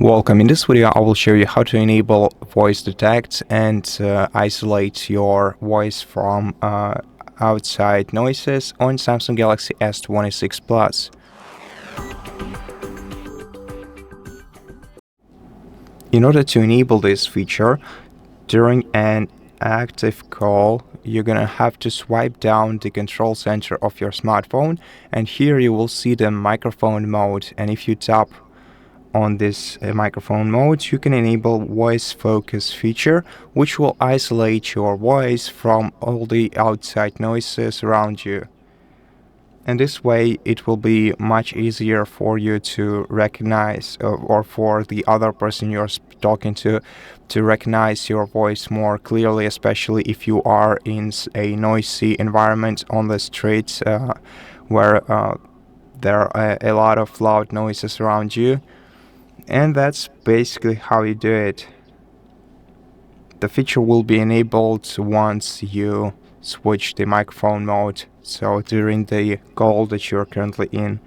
Welcome. In this video I will show you how to enable voice detect and isolate your voice from outside noises on Samsung Galaxy S26 Plus. In order to enable this feature, during an active call, you're gonna have to swipe down the control center of your smartphone, and here you will see the microphone mode, and if you tap on this microphone mode, you can enable voice focus feature, which will isolate your voice from all the outside noises around you. And this way it will be much easier for you to recognize or for the other person you're talking to recognize your voice more clearly, especially if you are in a noisy environment on the streets where there are a lot of loud noises around you. And that's basically how you do it. The feature will be enabled once you switch the microphone mode, so during the call that you're currently in.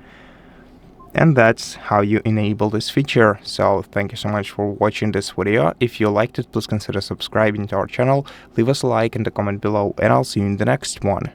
And that's how you enable this feature. So thank you so much for watching this video. If you liked it, please consider subscribing to our channel, leave us a like and a comment below, and I'll see you in the next one.